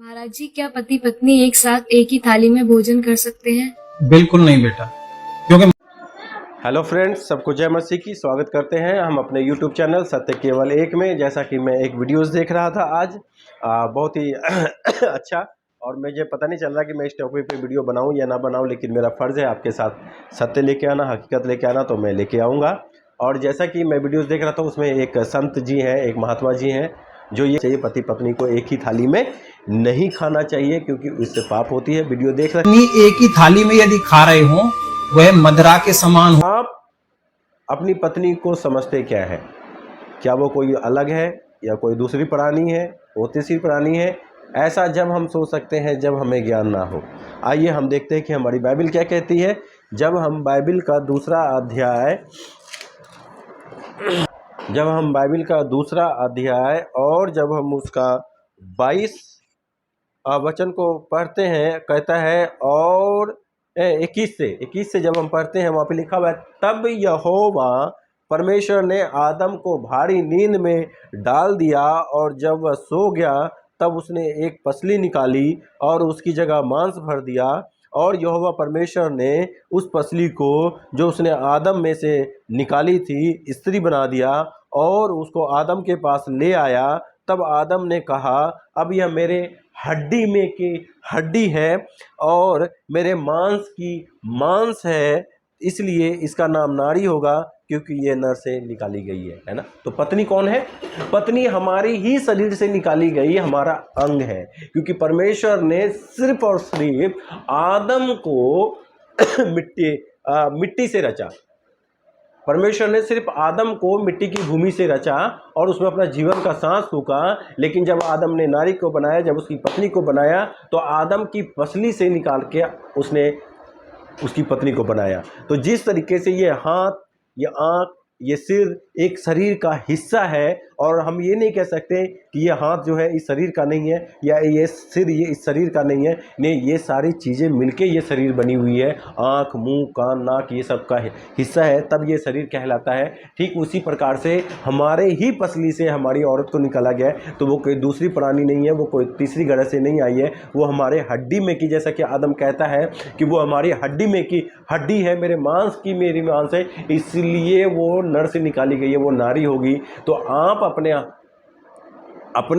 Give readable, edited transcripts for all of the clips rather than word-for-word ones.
महाराज जी, क्या पति पत्नी एक साथ एक ही थाली में भोजन कर सकते हैं? बिल्कुल नहीं बेटा, क्योंकि हेलो फ्रेंड्स, सबको जय मसीह की। स्वागत करते हैं हम अपने यूट्यूब चैनल सत्य केवल एक में। जैसा कि मैं एक वीडियोस देख रहा था आज, बहुत ही अच्छा, और मुझे पता नहीं चल रहा कि मैं इस टॉपिक पे वीडियो बनाऊं या ना बनाऊं, लेकिन मेरा फ़र्ज़ है आपके साथ सत्य लेके आना, हकीकत लेके आना, तो मैं लेके आऊँगा। और जैसा कि मैं वीडियोज़ देख रहा था, उसमें एक संत जी हैं, एक महात्मा जी हैं, जो ये चाहिए पति पत्नी को एक ही थाली में नहीं खाना चाहिए, क्योंकि उससे पाप होती है। वीडियो देख रहे पत्नी एक ही थाली में यदि खा रहे हो, वह मदिरा के समान हो। आप अपनी पत्नी को समझते क्या है? क्या वो कोई अलग है या कोई दूसरी प्राणी है, वो तीसरी प्राणी है? ऐसा जब हम सोच सकते हैं जब हमें ज्ञान ना हो। आइए हम देखते हैं कि हमारी बाइबल क्या कहती है। जब हम बाइबल का दूसरा अध्याय और जब हम उसका 22 वचन को पढ़ते हैं, कहता है, और 21 से जब हम पढ़ते हैं, वहाँ पे लिखा हुआ है, तब यहोवा परमेश्वर ने आदम को भारी नींद में डाल दिया, और जब वह सो गया तब उसने एक पसली निकाली और उसकी जगह मांस भर दिया, और यहोवा परमेश्वर ने उस पसली को जो उसने आदम में से निकाली थी स्त्री बना दिया और उसको आदम के पास ले आया। तब आदम ने कहा, अब यह मेरे हड्डी में की हड्डी है और मेरे मांस की मांस है, इसलिए इसका नाम नारी होगा, क्योंकि ये नर से निकाली गई है ना। तो पत्नी कौन है? पत्नी हमारी ही शरीर से निकाली गई हमारा अंग है, क्योंकि परमेश्वर ने सिर्फ और सिर्फ आदम को मिट्टी से रचा। परमेश्वर ने सिर्फ आदम को मिट्टी की भूमि से रचा और उसमें अपना जीवन का सांस फूका। लेकिन जब आदम ने नारी को बनाया, जब उसकी पत्नी को बनाया, तो आदम की पसली से निकाल के उसने उसकी पत्नी को बनाया। तो जिस तरीके से ये हाथ, ये आँख, ये सिर एक शरीर का हिस्सा है, और हम ये नहीं कह सकते कि ये हाथ जो है इस शरीर का नहीं है, या ये सिर ये इस शरीर का नहीं है। नहीं, ये सारी चीज़ें मिलके ये शरीर बनी हुई है। आँख, मुंह, कान, नाक, ये सब का हिस्सा है, तब ये शरीर कहलाता है। ठीक उसी प्रकार से हमारे ही पसली से हमारी औरत को निकाला गया है, तो वो कोई दूसरी प्राणी नहीं है, वो कोई तीसरी ग्रह से नहीं आई है, वो हमारे हड्डी में की, जैसा कि आदम कहता है कि वो हमारी हड्डी में की हड्डी है, मेरे मांस की मेरी मांस है, इसलिए वो नर से निकाली गई है, वो नारी होगी। तो आप अपने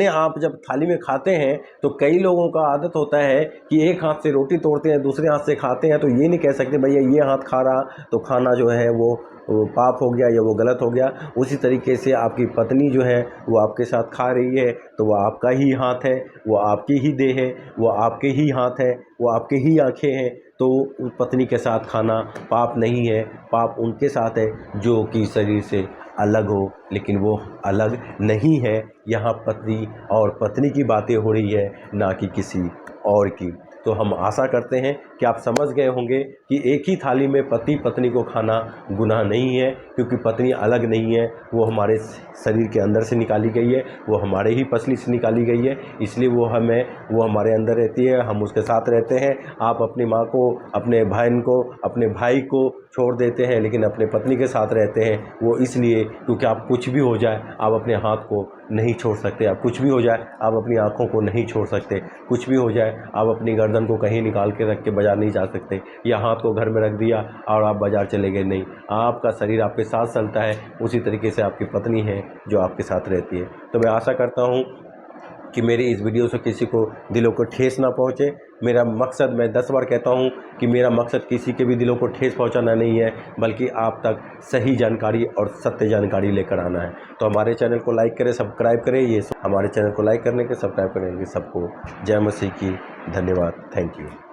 आप जब थाली में खाते हैं, तो कई लोगों का आदत होता है कि एक हाथ से रोटी तोड़ते हैं, दूसरे हाथ से खाते हैं। तो ये नहीं कह सकते भैया ये हाथ खा रहा तो खाना जो है वो पाप हो गया या वो गलत हो गया। उसी तरीके से आपकी पत्नी जो है वो आपके साथ खा रही है, तो वो आपका ही हाथ है, वो आपकी ही देह है, वो आपके ही हाथ है, वो आपके ही आँखें हैं। तो उस पत्नी के साथ खाना पाप नहीं है, पाप उनके साथ है जो कि शरीर से अलग हो, लेकिन वो अलग नहीं है। यहाँ पति और पत्नी की बातें हो रही है, ना कि किसी और की। तो हम आशा करते हैं कि आप समझ गए होंगे कि एक ही थाली में पति पत्नी को खाना गुनाह नहीं है, क्योंकि पत्नी अलग नहीं है, वो हमारे शरीर के अंदर से निकाली गई है, वो हमारे ही पसली से निकाली गई है, इसलिए वो हमारे अंदर रहती है, हम उसके साथ रहते हैं। आप अपनी माँ को, अपने बहन को, अपने भाई को छोड़ देते हैं, लेकिन अपने पत्नी के साथ रहते हैं, वो इसलिए क्योंकि आप कुछ भी हो जाए आप अपने हाथ को नहीं छोड़ सकते, आप कुछ भी हो जाए आप अपनी आँखों को नहीं छोड़ सकते, कुछ भी हो जाए आप अपनी गर्दन को कहीं निकाल के रख के बाजार नहीं जा सकते, या हाथ को घर में रख दिया और आप बाजार चले गए, नहीं। आपका शरीर आपके साथ चलता है, उसी तरीके से आपकी पत्नी है जो आपके साथ रहती है। तो मैं आशा करता हूँ कि मेरी इस वीडियो से किसी को दिलों को ठेस ना पहुँचे। मेरा मकसद, मैं 10 बार कहता हूँ कि मेरा मकसद किसी के भी दिलों को ठेस पहुँचाना नहीं है, बल्कि आप तक सही जानकारी और सत्य जानकारी लेकर आना है। तो हमारे चैनल को लाइक करें, सब्सक्राइब करें। ये हमारे चैनल को लाइक करने के, सब्सक्राइब करने के सबको जय मसीह की। धन्यवाद, थैंक यू।